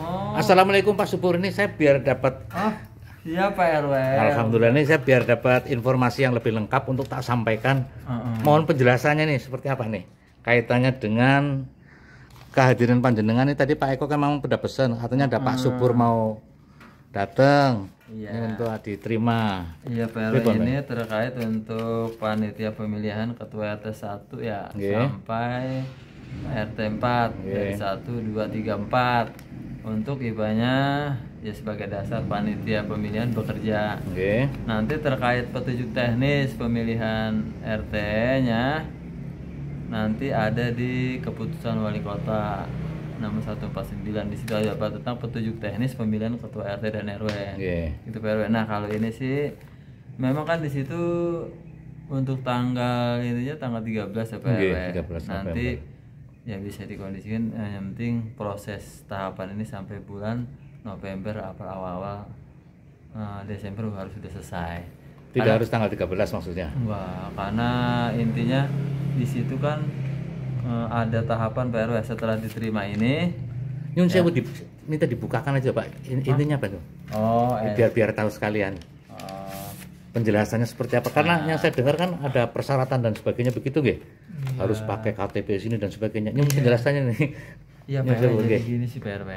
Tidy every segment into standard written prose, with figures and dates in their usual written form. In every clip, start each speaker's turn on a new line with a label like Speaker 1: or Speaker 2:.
Speaker 1: Oh,
Speaker 2: Assalamualaikum Pak Supur, ini saya biar dapat
Speaker 1: oh, iya Pak RW.
Speaker 2: Alhamdulillah ini saya biar dapat informasi yang lebih lengkap untuk tak sampaikan. Mohon penjelasannya nih seperti apa nih kaitannya dengan kehadiran panjenengan ini. Tadi Pak Eko kan memang udah pesan, katanya ada Pak Supur mau datang.
Speaker 1: Iya.
Speaker 2: Ini untuk diterima.
Speaker 1: Iya Pak RW, ini terkait untuk panitia pemilihan ketua RT 1 ya, sampai RT 4 dari 1, 2, 3, 4 untuk ibanya ya sebagai dasar panitia pemilihan bekerja. Nanti terkait petunjuk teknis pemilihan RT-nya nanti ada di keputusan wali kota nomor 149. Di situ ada tentang petunjuk teknis pemilihan ketua RT dan RW. Itu Pak RW. Nah, kalau ini sih memang kan di situ untuk tanggal ininya tanggal 13 ya Pak RW. Nanti ya bisa dikondisikan, yang penting proses tahapan ini sampai bulan November apa awal-awal Desember harus sudah selesai.
Speaker 2: Tidak harus tanggal 13 maksudnya?
Speaker 1: Wah, karena intinya di situ kan ada tahapan Pak RW setelah diterima ini.
Speaker 2: Nyun saya minta dibukakan aja Pak, intinya apa tuh? Oh, biar tahu sekalian. Penjelasannya seperti apa? Karena yang saya dengar kan ada persyaratan dan sebagainya begitu, nggih. Harus pakai KTP sini dan sebagainya. Ini penjelasannya nih.
Speaker 1: Iya Pak RW, jadi gini sih Pak RW.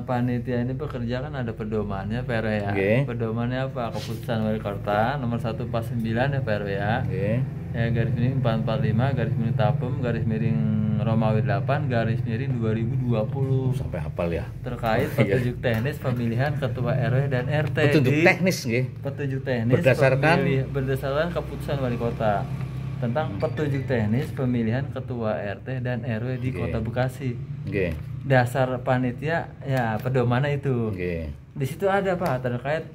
Speaker 1: Panitia ini bekerja kan ada pedomannya Pak RW ya. Pedomannya apa? Keputusan wali kota nomor 149 ya Pak RW ya. Ya garis miring 445 garis miring Tapem garis miring Romawi 8 garis miring 2020.
Speaker 2: Sampai hafal ya.
Speaker 1: Terkait petunjuk teknis pemilihan ketua RW dan RT.
Speaker 2: Petunjuk teknis nggih.
Speaker 1: Petunjuk teknis berdasarkan keputusan wali kota tentang petunjuk teknis pemilihan ketua RT dan RW di Kota Bekasi. Dasar panitia ya pedomannya itu. Di situ ada Pak terkait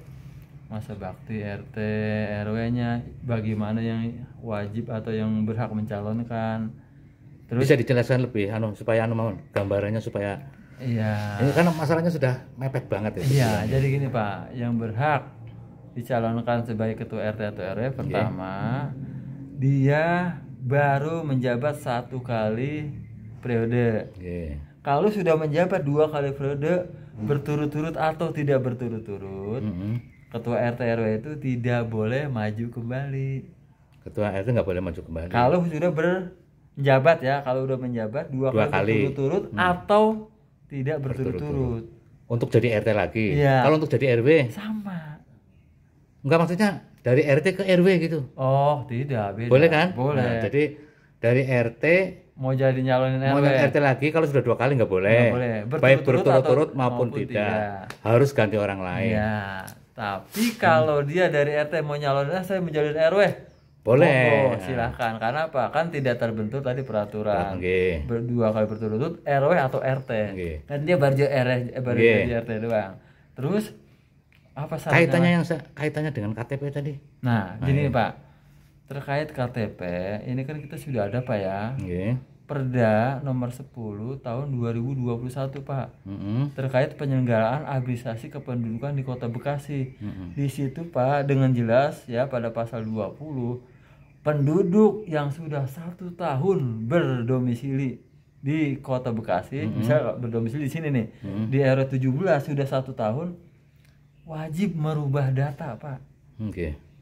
Speaker 1: masa bakti RT RW-nya, bagaimana yang wajib atau yang berhak mencalonkan. Terus
Speaker 2: bisa dijelaskan lebih supaya mohon gambarannya supaya ini kan masalahnya sudah mepet banget ya.
Speaker 1: Iya, jadi gini Pak, yang berhak dicalonkan sebagai ketua RT atau RW pertama dia baru menjabat 1 kali periode. Kalau sudah menjabat 2 kali periode berturut-turut atau tidak berturut-turut, ketua RT RW itu tidak boleh maju kembali.
Speaker 2: Ketua RT nggak boleh maju kembali.
Speaker 1: Kalau sudah menjabat ya, kalau udah menjabat 2 kali berturut-turut atau tidak berturut-turut.
Speaker 2: Untuk jadi RT lagi.
Speaker 1: Ya.
Speaker 2: Kalau untuk jadi RW
Speaker 1: sama.
Speaker 2: Enggak, maksudnya dari RT ke RW gitu.
Speaker 1: Oh, tidak, beda.
Speaker 2: Boleh kan?
Speaker 1: Boleh.
Speaker 2: Nah, jadi dari RT
Speaker 1: mau jadi nyalonin RW.
Speaker 2: Mau RT lagi kalau sudah 2 kali nggak boleh.
Speaker 1: Nggak boleh.
Speaker 2: Baik berturut-turut maupun tidak. Harus ganti orang lain.
Speaker 1: Iya. Tapi kalau dia dari RT mau nyalonin, saya menjalin RW.
Speaker 2: Boleh.
Speaker 1: Silahkan. Karena apa? Kan tidak terbentur tadi peraturan. 2 kali berturut-turut RW atau RT. Dan dia baru jadi RT doang. Terus apa kaitannya dengan KTP tadi? Nah, gini Pak. Terkait KTP, ini kan kita sudah ada Pak ya. Perda nomor 10 tahun 2021 Pak. Terkait penyelenggaraan administrasi kependudukan di Kota Bekasi. Di situ Pak dengan jelas ya pada pasal 20 penduduk yang sudah 1 tahun berdomisili di Kota Bekasi, bisa berdomisili di sini nih. Di RW 17 sudah 1 tahun wajib merubah data Pak.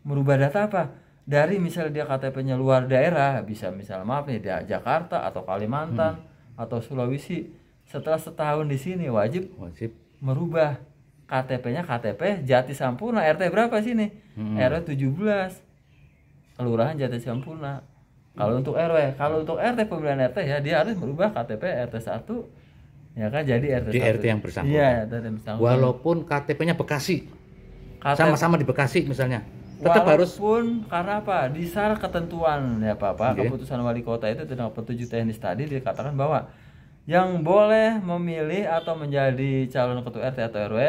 Speaker 1: Merubah data apa? Dari misal dia KTP-nya luar daerah, bisa misal maaf nih dia Jakarta atau Kalimantan atau Sulawesi, setelah setahun di sini wajib merubah KTP-nya KTP Jati Sampurna. RT berapa sini? RW 17 Kelurahan Jati Sampurna. Kalau untuk RW, kalau untuk RT pemilihan RT ya dia harus merubah KTP RT 1 ya kan jadi RT 1.
Speaker 2: Di RT yang bersangkutan.
Speaker 1: Iya, RT yang bersangkutan.
Speaker 2: Walaupun KTP-nya Bekasi. Sama-sama di Bekasi misalnya. Tetap
Speaker 1: walaupun karena apa? Di syarat ketentuan ya Pak, keputusan wali kota itu tentang petunjuk teknis tadi dikatakan bahwa yang boleh memilih atau menjadi calon ketua RT atau RW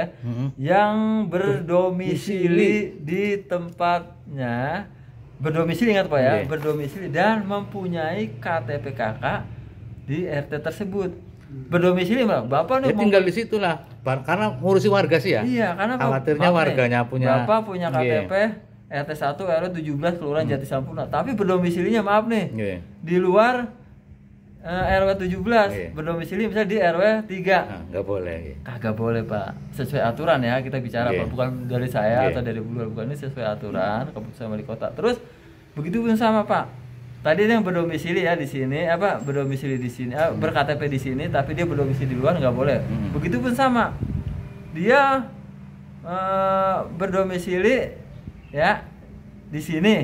Speaker 1: yang berdomisili di tempatnya, berdomisili ingat Pak ya, berdomisili dan mempunyai KTP KK di RT tersebut. Berdomisili Bapak nih
Speaker 2: tinggal di situ lah, karena ngurusi warga sih ya.
Speaker 1: Iya, karena
Speaker 2: khawatirnya warganya punya
Speaker 1: Bapak punya KTP RT 1 RW 17 Kelurahan Jati Sampurna, tapi berdomisilinya maaf nih di luar RW 17 berdomisili misalnya di RW 3.
Speaker 2: Nggak boleh.
Speaker 1: Kagak boleh, Pak. Sesuai aturan ya kita bicara, Pak. Bukan dari saya atau dari bukan, ini sesuai aturan keputusan wali kota. Terus begitu pun sama, Pak. Tadi yang berdomisili ya di sini, berdomisili di sini, ber-KTP di sini tapi dia berdomisili di luar nggak boleh. Begitu pun sama. Dia berdomisili ya di sini.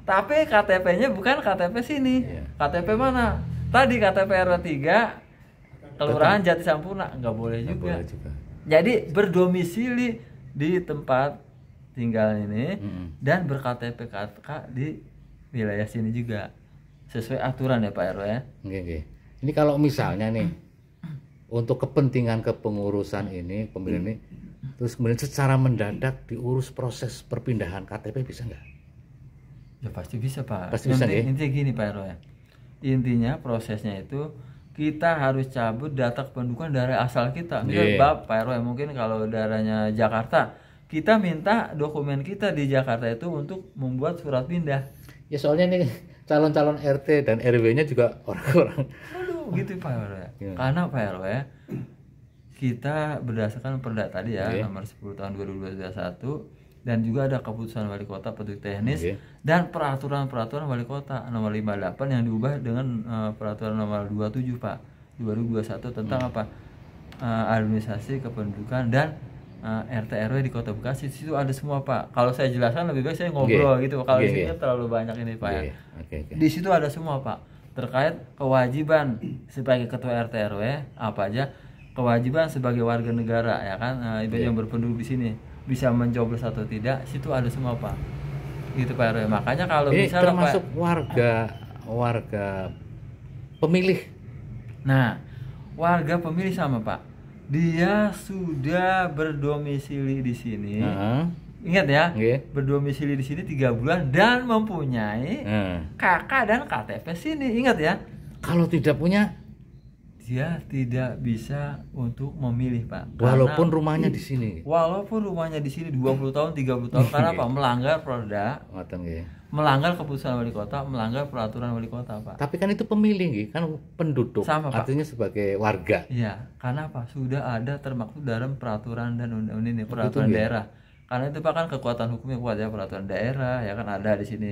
Speaker 1: Tapi KTP-nya bukan KTP sini. KTP mana? Tadi KTP RW 3 Kelurahan Jati Sampurna, nggak boleh juga. Jadi berdomisili di tempat tinggal ini dan ber-KTP di wilayah sini juga. Sesuai aturan ya Pak RW ya.
Speaker 2: Ini kalau misalnya nih untuk kepentingan kepengurusan ini, pemilihan ini, terus kemudian secara mendadak diurus proses perpindahan KTP bisa nggak?
Speaker 1: Ya pasti bisa, Pak.
Speaker 2: Pasti bisa,
Speaker 1: intinya gini Pak RW. Intinya prosesnya itu kita harus cabut data kependudukan dari asal kita. Misal Pak RW mungkin kalau daerahnya Jakarta, kita minta dokumen kita di Jakarta itu untuk membuat surat pindah.
Speaker 2: Ya soalnya ini calon-calon RT dan RW-nya juga orang-orang.
Speaker 1: Aduh, gitu Pak RW. Karena Pak RW kita berdasarkan Perda tadi ya, nomor 10 tahun 2021. Dan juga ada keputusan wali kota petunjuk teknis dan peraturan-peraturan wali kota nomor 58 yang diubah dengan peraturan nomor 27 Pak 2021 tentang administrasi kependudukan dan RT RW di Kota Bekasi. Situ ada semua Pak. Kalau saya jelaskan lebih baik saya ngobrol gitu. Kalau di sini terlalu banyak ini Pak ya. Di situ ada semua Pak terkait kewajiban sebagai ketua RT RW apa aja, kewajiban sebagai warga negara ya kan, yang berpenduduk di sini bisa mencoblos atau tidak, situ ada semua Pak. Gitu Pak RW. Makanya kalau misalnya
Speaker 2: termasuk warga pemilih.
Speaker 1: Nah, warga pemilih sama Pak. Dia sudah berdomisili di sini. Ingat ya, berdomisili di sini 3 bulan dan mempunyai KK dan KTP sini. Ingat ya.
Speaker 2: Kalau tidak punya,
Speaker 1: dia tidak bisa untuk memilih Pak.
Speaker 2: Walaupun rumahnya di sini.
Speaker 1: Walaupun rumahnya di sini 20 tahun, 30 tahun karena apa? Melanggar Perda. Melanggar keputusan wali kota, melanggar peraturan wali kota Pak.
Speaker 2: Tapi kan itu pemilih kan penduduk.
Speaker 1: Sama, Pak.
Speaker 2: Artinya sebagai warga.
Speaker 1: Iya, karena apa? Sudah ada termaktub dalam peraturan dan undang-undang ini, peraturan daerah. Karena itu Pak kan kekuatan hukumnya kuat ya, peraturan daerah ya kan ada di sini.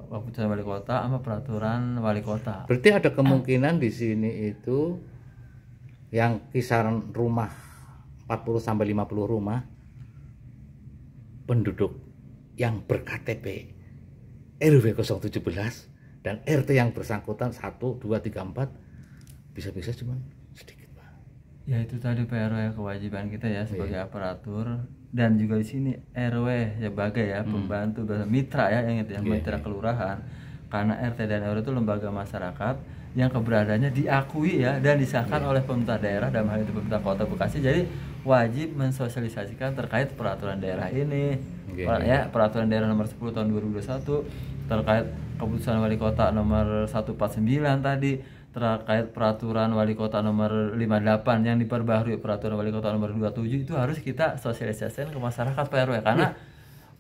Speaker 1: Keputusan wali kota sama peraturan wali kota.
Speaker 2: Berarti ada kemungkinan di sini itu yang kisaran rumah 40 sampai 50 rumah penduduk yang ber-KTP RW 017 dan RT yang bersangkutan 1, 2, 3, 4 bisa-bisa cuma sedikit Pak.
Speaker 1: Ya itu tadi Pak RW kewajiban kita ya sebagai aparatur. Dan juga di sini RW sebagai pembantu mitra ya, ingat ya, mitra kelurahan. Karena RT dan RW itu lembaga masyarakat yang keberadaannya diakui ya dan disahkan oleh pemerintah daerah, dalam hal itu pemerintah Kota Bekasi. Jadi wajib mensosialisasikan terkait peraturan daerah ini. Ya, peraturan daerah nomor 10 tahun 2021 terkait keputusan wali kota nomor 149 tadi, terkait peraturan wali kota nomor 58 yang diperbaharui peraturan wali kota nomor 27, itu harus kita sosialisasikan ke masyarakat Pak RW. Karena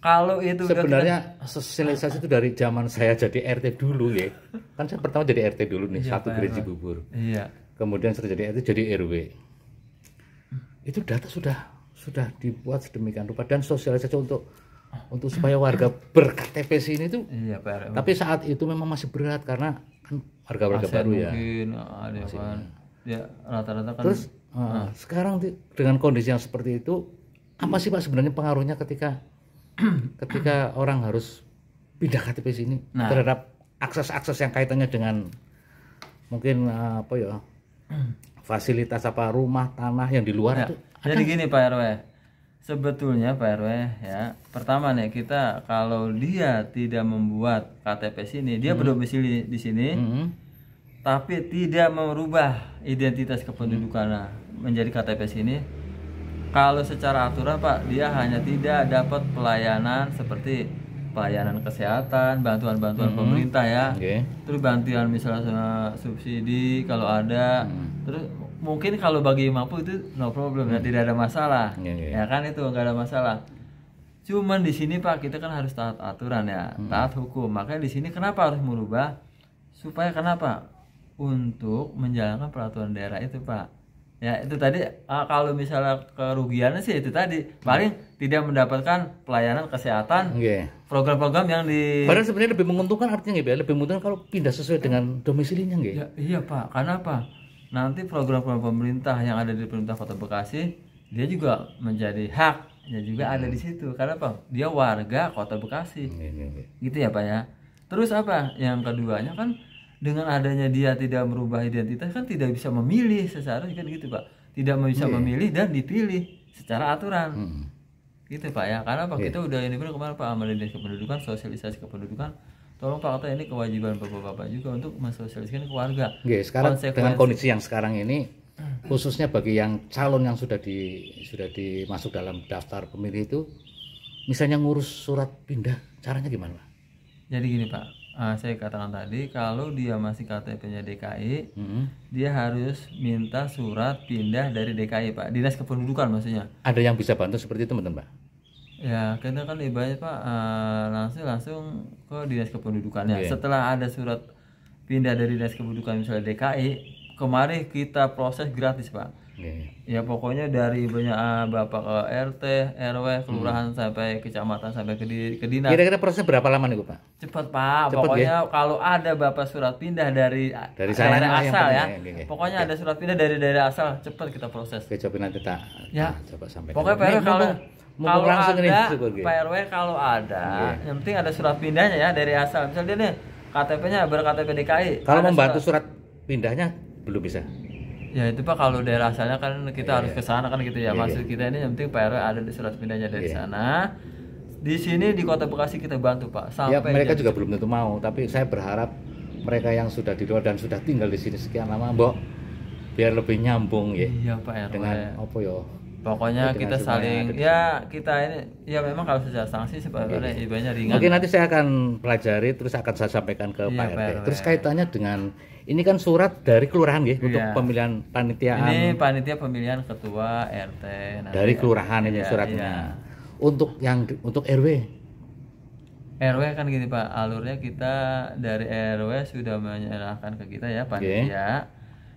Speaker 1: kalau itu
Speaker 2: sebenarnya sosialisasi itu dari zaman saya jadi RT dulu ya. Kan saya pertama jadi RT dulu nih, satu Gereja Bubur. Kemudian setelah jadi RT jadi RW. Itu data sudah dibuat sedemikian rupa dan sosialisasi untuk supaya warga ber-KTP sini itu.
Speaker 1: Pak RW.
Speaker 2: Tapi saat itu memang masih berat karena kan warga-warga baru ya.
Speaker 1: Mungkin ada kan. Ya rata-rata kan.
Speaker 2: Terus sekarang dengan kondisi yang seperti itu, apa sih Pak sebenarnya pengaruhnya ketika orang harus pindah KTP sini terhadap akses-akses yang kaitannya dengan mungkin fasilitas rumah, tanah yang di luar itu.
Speaker 1: Jadi gini Pak RW. Sebetulnya Pak RW ya, pertama nih kita kalau dia tidak membuat KTP sini, dia berdomisili di sini, tapi tidak merubah identitas kependudukan menjadi KTP sini, kalau secara aturan Pak, dia hanya tidak dapat pelayanan seperti pelayanan kesehatan, bantuan-bantuan pemerintah ya, terus bantuan misalnya subsidi kalau ada, terus mungkin kalau bagi mampu itu no problem ya, tidak ada masalah. Ya kan itu nggak ada masalah. Cuman di sini Pak kita kan harus taat aturan ya, taat hukum. Makanya di sini kenapa harus merubah? Supaya kenapa? untuk menjalankan peraturan daerah itu Pak. Ya itu tadi kalau misalnya kerugiannya sih itu tadi paling tidak mendapatkan pelayanan kesehatan, program-program yang di.
Speaker 2: Padahal sebenarnya lebih menguntungkan, artinya lebih menguntungkan kalau pindah sesuai dengan domisilinya nggih.
Speaker 1: Ya, iya Pak, karena apa? Nanti program-program pemerintah yang ada di pemerintah Kota Bekasi dia juga menjadi haknya juga ada di situ. Karena apa? Dia warga Kota Bekasi. Gitu ya Pak ya. Terus apa? Yang keduanya kan dengan adanya dia tidak merubah identitas kan tidak bisa memilih secara kan gitu Pak. Tidak bisa memilih dan dipilih secara aturan. Gitu Pak ya. Karena Pak kita udah ini kemarin Pak amal dinas kependudukan, sosialisasi kependudukan. Tolong Pak kata ini kewajiban Bapak-bapak juga untuk mensosialisasikan ke warga.
Speaker 2: Sekarang dengan kondisi yang sekarang ini khususnya bagi yang calon yang sudah dimasuk dalam daftar pemilih itu misalnya ngurus surat pindah caranya gimana Pak?
Speaker 1: Jadi gini Pak, saya katakan tadi kalau dia masih KTP-nya DKI, dia harus minta surat pindah dari DKI Pak, Dinas Kependudukan maksudnya.
Speaker 2: Ada yang bisa bantu seperti itu teman-teman Pak?
Speaker 1: Ya kita kan ibaratnya Pak langsung ke Dinas Kependudukannya. Setelah ada surat pindah dari Dinas Kependudukan misalnya DKI, kemarin kita proses gratis Pak. Ya pokoknya dari banyak Bapak ke RT, RW, kelurahan sampai kecamatan sampai ke dinas.
Speaker 2: Kira-kira prosesnya berapa lama nih Pak?
Speaker 1: Cepat Pak, pokoknya kalau ada Bapak surat pindah dari daerah asal ya. Pokoknya ada surat pindah dari daerah asal, cepat kita proses.
Speaker 2: Oke, coba nanti tak coba sampaikan.
Speaker 1: Pokoknya Pak RW kalau ada Pak RW kalau ada, yang penting ada surat pindahnya ya dari asal. Misalnya dia nih KTP-nya ber-KTP DKI.
Speaker 2: Kalau membantu surat pindahnya belum bisa.
Speaker 1: Ya itu Pak kalau daerah asalnya kan kita harus ke sana kan gitu ya. Maksud kita ini yang penting Pak RW ada di surat pindahnya dari sana. Di sini di Kota Bekasi kita bantu Pak.
Speaker 2: Sampai mereka juga belum tentu mau, tapi saya berharap mereka yang sudah di luar dan sudah tinggal di sini sekian lama, Mbok, biar lebih nyambung ya.
Speaker 1: Iya Pak RW.
Speaker 2: Dengan apa ya?
Speaker 1: Pokoknya kita saling ya kita ini ya memang kalau secara sanksi sebenarnya ibaratnya ringan.
Speaker 2: Oke, nanti saya akan pelajari terus akan saya sampaikan ke Pak RT. Terus kaitannya dengan ini kan surat dari kelurahan ya untuk pemilihan panitiaan.
Speaker 1: Ini panitia pemilihan ketua RT.
Speaker 2: Dari kelurahan ini suratnya. Untuk RW.
Speaker 1: RW kan gini Pak, alurnya kita dari RW sudah menyerahkan ke kita ya panitia.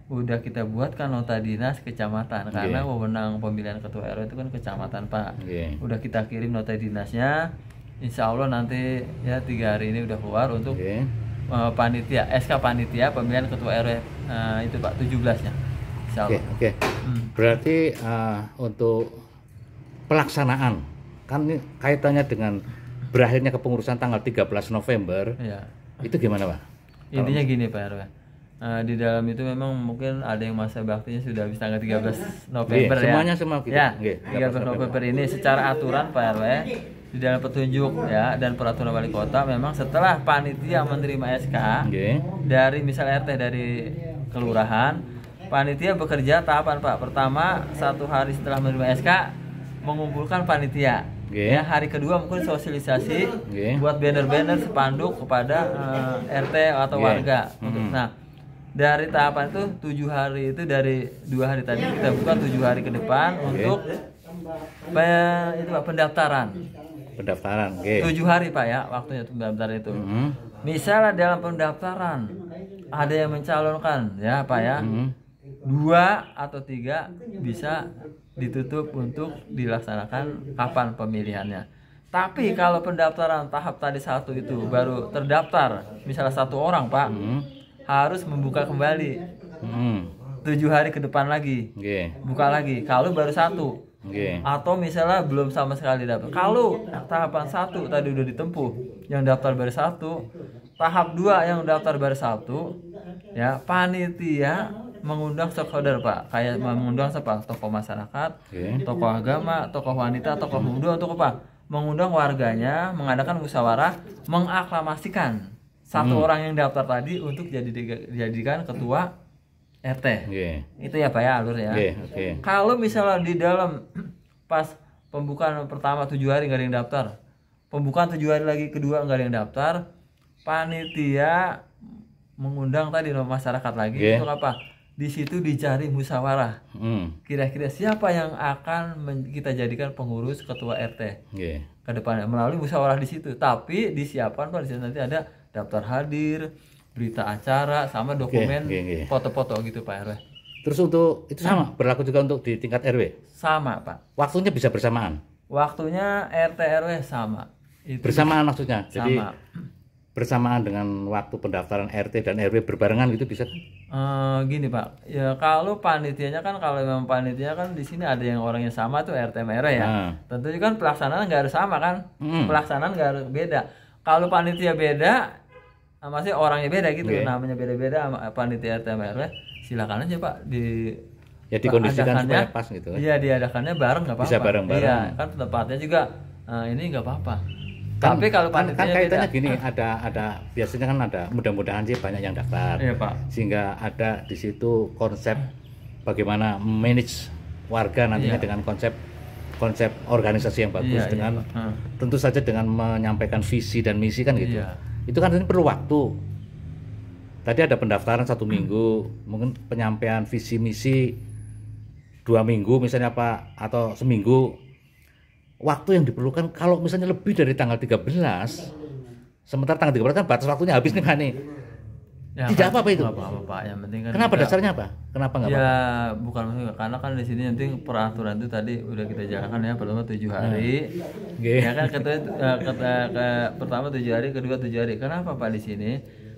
Speaker 1: Udah kita buatkan nota dinas kecamatan karena wewenang pemilihan ketua RW itu kan kecamatan Pak. Udah kita kirim nota dinasnya. Insya Allah nanti ya 3 hari ini udah keluar untuk panitia SK panitia pemilihan ketua RW itu Pak 17-nya. Insya Allah.
Speaker 2: Berarti untuk pelaksanaan kan ini kaitannya dengan berakhirnya kepengurusan tanggal 13 November. Itu gimana Pak?
Speaker 1: Intinya gini Pak RW. Di dalam itu memang mungkin ada yang masa baktinya sudah habis tanggal 13 November ya.
Speaker 2: Semuanya semua kita.
Speaker 1: Ya, 13 November ini secara aturan Pak RW di dalam petunjuk ya dan peraturan wali kota memang setelah panitia menerima SK dari misal RT dari kelurahan, panitia bekerja tahapan Pak. Pertama 1 hari setelah menerima SK mengumpulkan panitia. Ya, hari kedua mungkin sosialisasi buat banner-banner spanduk kepada RT atau warga. Nah, dari tahapan itu 7 hari itu dari 2 hari tadi kita buka 7 hari ke depan untuk itu Pak pendaftaran. 7 hari Pak ya waktunya untuk pendaftaran itu. Misalnya dalam pendaftaran ada yang mencalonkan ya Pak ya. 2 atau 3 bisa ditutup untuk dilaksanakan kapan pemilihannya. Tapi kalau pendaftaran tahap tadi 1 itu baru terdaftar misalnya 1 orang Pak, harus membuka kembali 7 hari ke depan lagi, buka lagi. Kalau baru 1 atau misalnya belum sama sekali dapat. Kalau tahapan 1 tadi udah ditempuh, yang daftar baru 1, tahap 2 yang daftar baru 1, ya panitia mengundang stakeholder Pak, kayak mengundang siapa? Tokoh masyarakat, tokoh agama, tokoh wanita, tokoh muda untuk apa? Mengundang warganya, mengadakan musyawarah, mengaklamasikan 1 orang yang daftar tadi untuk dijadikan ketua RT. Itu ya Pak ya alur ya. Kalau misalnya di dalam pas pembukaan pertama 7 hari nggak ada yang daftar, pembukaan 7 hari lagi kedua nggak ada yang daftar, panitia mengundang tadi masyarakat lagi untuk apa? Di situ dicari musyawarah. Kira-kira siapa yang akan kita jadikan pengurus ketua RT ke depannya melalui musyawarah di situ. Tapi disiapkan Pak di situ nanti ada daftar hadir, berita acara sama dokumen foto-foto gitu Pak RW.
Speaker 2: Terus untuk itu sama berlaku juga untuk di tingkat RW?
Speaker 1: Sama Pak.
Speaker 2: Waktunya bisa bersamaan?
Speaker 1: Waktunya RT RW sama.
Speaker 2: Itu bersamaan maksudnya?
Speaker 1: Sama.
Speaker 2: Jadi bersamaan dengan waktu pendaftaran RT dan RW berbarengan gitu bisa?
Speaker 1: Gini Pak, ya kalau panitianya kan kalau memang panitia kan di sini ada yang orangnya sama tuh RT RW ya. Tentunya kan pelaksanaan nggak harus sama kan, pelaksanaan nggak harus beda. Kalau panitia beda, masih orangnya beda gitu, namanya beda-beda sama panitia RT RW. Silakan aja Pak
Speaker 2: dikondisikan supaya pas gitu.
Speaker 1: Iya diadakannya bareng nggak apa-apa.
Speaker 2: Bisa bareng-bareng.
Speaker 1: Iya kan tempatnya juga ini nggak apa-apa. Tapi kalau
Speaker 2: kan kaitannya gini, ada biasanya kan ada mudah-mudahan sih banyak yang daftar.
Speaker 1: Iya, Pak.
Speaker 2: Sehingga ada di situ konsep bagaimana manage warga nantinya dengan konsep organisasi yang bagus dengan tentu saja dengan menyampaikan visi dan misi kan gitu. Itu kan ini perlu waktu. Tadi ada pendaftaran 1 minggu, mungkin penyampaian visi misi 2 minggu misalnya Pak, atau seminggu. Waktu yang diperlukan kalau misalnya lebih dari tanggal 13, sementara tanggal 13 kan batas waktunya habis nih Pak nih. Ya, tidak apa-apa itu.
Speaker 1: Apa-apa Pak, yang penting kan.
Speaker 2: Kenapa dasarnya apa? Kenapa nggak apa-apa?
Speaker 1: Ya bukan maksudnya, karena kan di sini nanti peraturan itu tadi udah kita jalankan ya, pertama 7 hari. Ya kan pertama 7 hari, kedua 7 hari. Kenapa Pak di sini?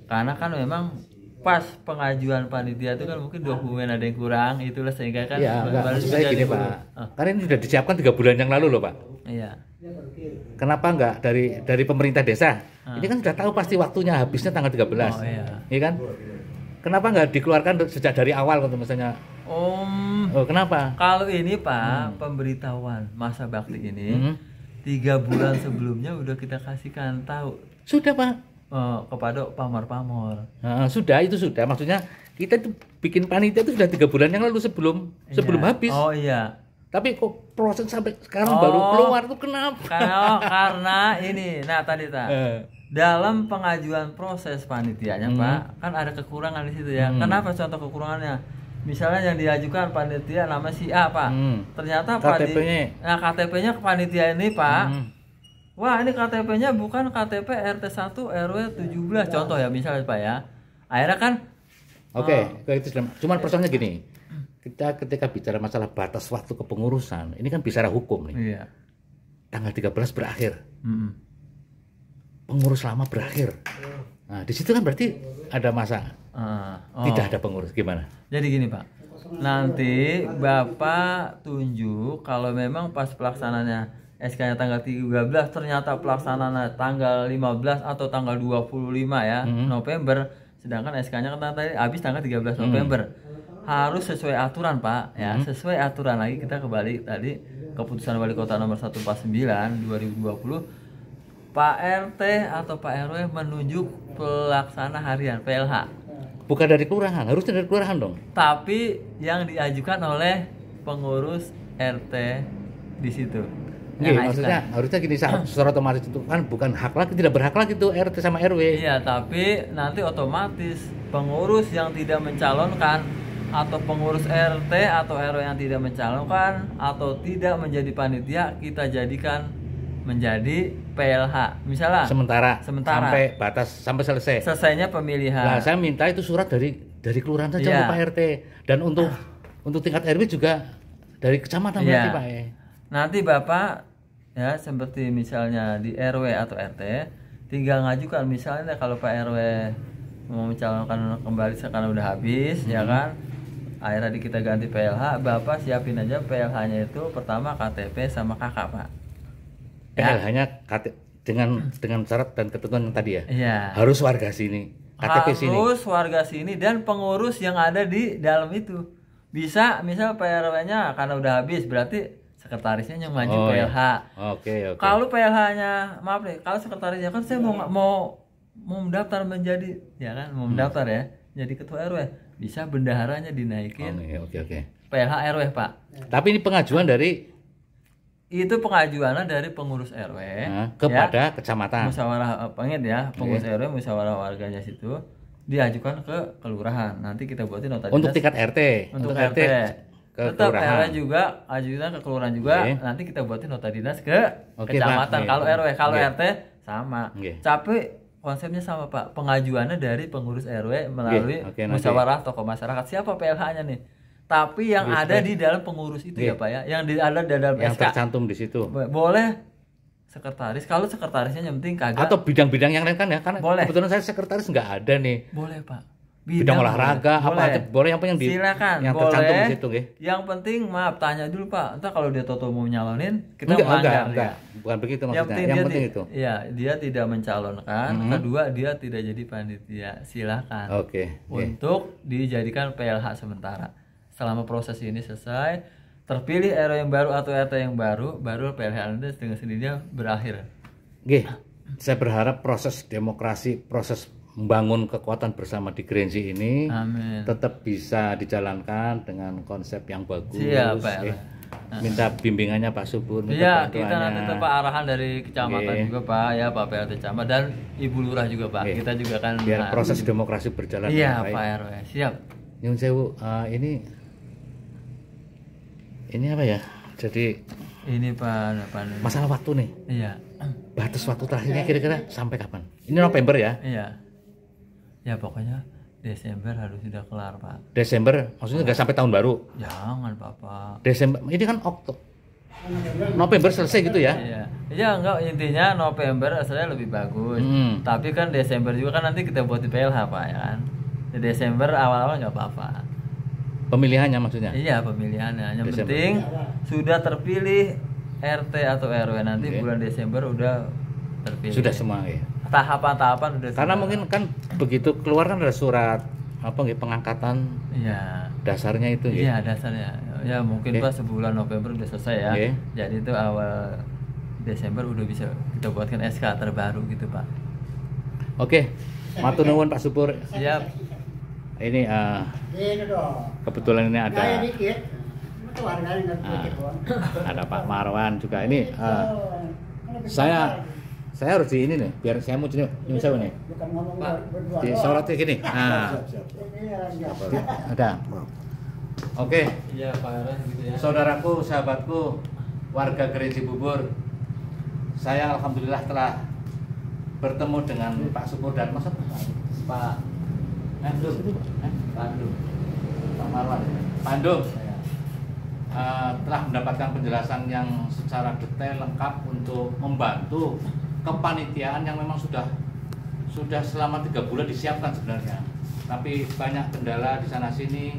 Speaker 1: Karena kan memang pas pengajuan panitia itu kan mungkin dokumen ada yang kurang, itulah sehingga kan
Speaker 2: maksud saya gini Pak, karena ini sudah disiapkan 3 bulan yang lalu loh Pak.
Speaker 1: Iya.
Speaker 2: Kenapa enggak dari pemerintah desa? Ini kan sudah tahu pasti waktunya habisnya tanggal 13. Iya kan? Kenapa enggak dikeluarkan sejak dari awal kalau misalnya? Kenapa?
Speaker 1: Kalau ini Pak, pemberitahuan masa bakti ini 3 bulan sebelumnya udah kita kasihkan tahu.
Speaker 2: Sudah Pak.
Speaker 1: Kepada pamor-pamor.
Speaker 2: Sudah maksudnya kita itu bikin panitia itu sudah 3 bulan yang lalu sebelum habis.
Speaker 1: Oh iya.
Speaker 2: Tapi kok proses sampai sekarang baru keluar tuh kenapa?
Speaker 1: Karena ini, tadi dalam pengajuan proses panitianya Pak, kan ada kekurangan di situ ya. Kenapa contoh kekurangannya? Misalnya yang diajukan panitia nama si A Pak, ternyata KTP-nya ke panitia ini Pak. Wah ini KTP-nya bukan KTP RT 1 RW 17 contoh ya misalnya Pak ya. Akhirnya kan
Speaker 2: itu cuman persoalannya gini. Kita ketika bicara masalah batas waktu kepengurusan, ini kan bicara hukum nih. Iya. Tanggal 13 berakhir. Pengurus lama berakhir. Nah, di situ kan berarti ada masa tidak ada pengurus, gimana?
Speaker 1: Jadi gini Pak. Nanti Bapak tunjuk kalau memang pas pelaksananya SK-nya tanggal 13 ternyata pelaksanaan tanggal 15 atau tanggal 25 ya November, sedangkan SK-nya kan tadi habis tanggal 13 November. Harus sesuai aturan Pak ya, sesuai aturan lagi kita kembali tadi keputusan Wali Kota nomor 149 2020 Pak RT atau Pak RW menunjuk pelaksana harian PLH.
Speaker 2: Bukan dari kelurahan, harusnya dari kelurahan dong.
Speaker 1: Tapi yang diajukan oleh pengurus RT di situ.
Speaker 2: Maksudnya harusnya gini, secara otomatis itu kan bukan hak lagi, tidak berhak lagi itu RT sama RW.
Speaker 1: Iya, tapi nanti otomatis pengurus yang tidak mencalonkan atau pengurus RT atau RW yang tidak mencalonkan atau tidak menjadi panitia kita jadikan menjadi PLH. Misalnya sementara
Speaker 2: sampai batas sampai
Speaker 1: selesainya pemilihan.
Speaker 2: Nah, saya minta itu surat dari kelurahan saja Pak RT, dan untuk tingkat RW juga dari kecamatan berarti Pak.
Speaker 1: Nanti Bapak ya seperti misalnya di RW atau RT tinggal ngajukan, misalnya kalau Pak RW mau mencalonkan kembali sekarang udah habis ya kan, akhirnya kita ganti PLH, Bapak siapin aja PLH-nya itu pertama KTP sama KK Pak.
Speaker 2: PLH-nya dengan syarat dan ketentuan yang tadi ya.
Speaker 1: Iya.
Speaker 2: Harus warga sini, KTP sini.
Speaker 1: Harus warga sini dan pengurus yang ada di dalam itu. Bisa misal PRW-nya karena udah habis berarti sekretarisnya yang maju PLH.
Speaker 2: Oke.
Speaker 1: Kalau PLH-nya maaf nih, kalau sekretarisnya kan saya mau mendaftar menjadi mau mendaftar ya jadi ketua RW, bisa bendaharanya dinaikin.
Speaker 2: Oke.
Speaker 1: PLH RW Pak.
Speaker 2: Tapi ini pengajuan dari
Speaker 1: pengurus RW
Speaker 2: kepada kecamatan.
Speaker 1: Musyawarah pengurus RW musyawarah warganya situ diajukan ke kelurahan. Nanti kita buatin nota dinas.
Speaker 2: Untuk tingkat RT.
Speaker 1: Untuk RT. Tetap RW juga ajudan ke kelurahan juga. Nanti kita buatin nota dinas ke kecamatan. Kalau RW, kalau RT sama. Tapi konsepnya sama Pak. Pengajuannya dari pengurus RW melalui musyawarah tokoh masyarakat. Siapa PLH-nya nih? Tapi yang ada di dalam pengurus itu ya Pak ya. Yang ada di dalam
Speaker 2: yang
Speaker 1: SK.
Speaker 2: Tercantum di situ.
Speaker 1: Boleh sekretaris. Kalau sekretarisnya yang penting kagak.
Speaker 2: Atau bidang-bidang yang lain kan ya. Karena
Speaker 1: boleh.
Speaker 2: kebetulan saya sekretaris nggak ada nih.
Speaker 1: Boleh Pak.
Speaker 2: Bidang olahraga
Speaker 1: boleh.
Speaker 2: Apa aja boleh yang
Speaker 1: silakan
Speaker 2: yang
Speaker 1: boleh.
Speaker 2: Tercantum di situ nggih.
Speaker 1: Yang penting maaf tanya dulu Pak. Entar kalau dia toto mau nyalonin kita melanggar.
Speaker 2: Enggak. Bukan begitu maksudnya. Yang penting itu.
Speaker 1: Iya, dia tidak mencalonkan. Kedua dia tidak jadi panitia. Silakan. Untuk dijadikan PLH sementara. Selama proses ini selesai, terpilih RW yang baru atau RT yang baru PLH Anda dengan sendirinya berakhir.
Speaker 2: Nggih. Saya berharap proses demokrasi, proses membangun kekuatan bersama di Grenzi ini tetap bisa dijalankan dengan konsep yang bagus.
Speaker 1: Siap, Pak.
Speaker 2: Minta bimbingannya Pak Subur.
Speaker 1: Iya, kita nanti Pak arahan dari kecamatan juga Pak ya, Pak PLT Camat dan Ibu Lurah juga Pak. Kita juga kan
Speaker 2: biar proses demokrasi berjalan
Speaker 1: dengan baik. Iya Pak RW, siap.
Speaker 2: Nyun sewu, ini apa ya? Jadi
Speaker 1: ini Pak,
Speaker 2: masalah waktu nih.
Speaker 1: Iya.
Speaker 2: Batas waktu terakhirnya kira-kira sampai kapan? Ini November ya?
Speaker 1: Iya. Ya pokoknya Desember harus sudah kelar Pak.
Speaker 2: Desember maksudnya nggak sampai tahun baru?
Speaker 1: Jangan Bapak.
Speaker 2: Desember ini kan November selesai gitu ya?
Speaker 1: Iya. Iya enggak, intinya November saya lebih bagus. Tapi kan Desember juga kan nanti kita buat di PLH Pak ya kan. Di Desember awal-awal nggak apa-apa.
Speaker 2: Pemilihannya maksudnya?
Speaker 1: Iya pemilihannya. Yang penting sudah terpilih RT atau RW nanti bulan Desember udah terpilih.
Speaker 2: Sudah semua ya.
Speaker 1: Tahapan-tahapan udah.
Speaker 2: Karena mungkin kan begitu keluar kan ada surat pengangkatan.
Speaker 1: Iya.
Speaker 2: Dasarnya itu.
Speaker 1: Iya dasarnya. Ya mungkin Pak sebulan November udah selesai ya. Jadi itu awal Desember udah bisa kita buatkan SK terbaru gitu Pak.
Speaker 2: Oke. Matur nuwun Pak Subur.
Speaker 1: Siap.
Speaker 2: Ini kebetulan ini ada ada Pak Marwan juga ini. Saya harus di ini nih, biar saya mau nyusun saya nih. Di sorotnya gini. Ada. Oke.
Speaker 1: Iya Pak gitu ya.
Speaker 2: Saudaraku, sahabatku, warga Grenzi Bubur. Saya alhamdulillah telah bertemu dengan Pak Subur dan Pak Pandung. Pak Marwan. Pandung. Telah mendapatkan penjelasan yang secara detail lengkap untuk membantu kepanitiaan yang memang sudah selama 3 bulan disiapkan sebenarnya, tapi banyak kendala di sana sini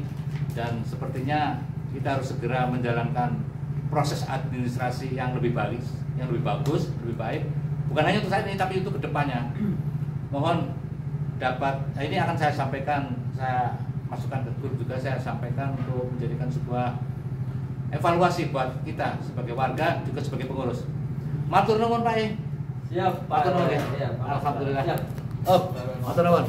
Speaker 2: dan sepertinya kita harus segera menjalankan proses administrasi yang lebih bagus, lebih baik, bukan hanya untuk saat ini tapi untuk kedepannya. Mohon ini akan saya sampaikan, saya masukkan ke grup juga, saya sampaikan untuk menjadikan sebuah evaluasi buat kita sebagai warga juga sebagai pengurus. Matur nuwun Pak.
Speaker 1: Siap, Pak.
Speaker 2: Alhamdulillah. Siap. Oh, matur nuwun.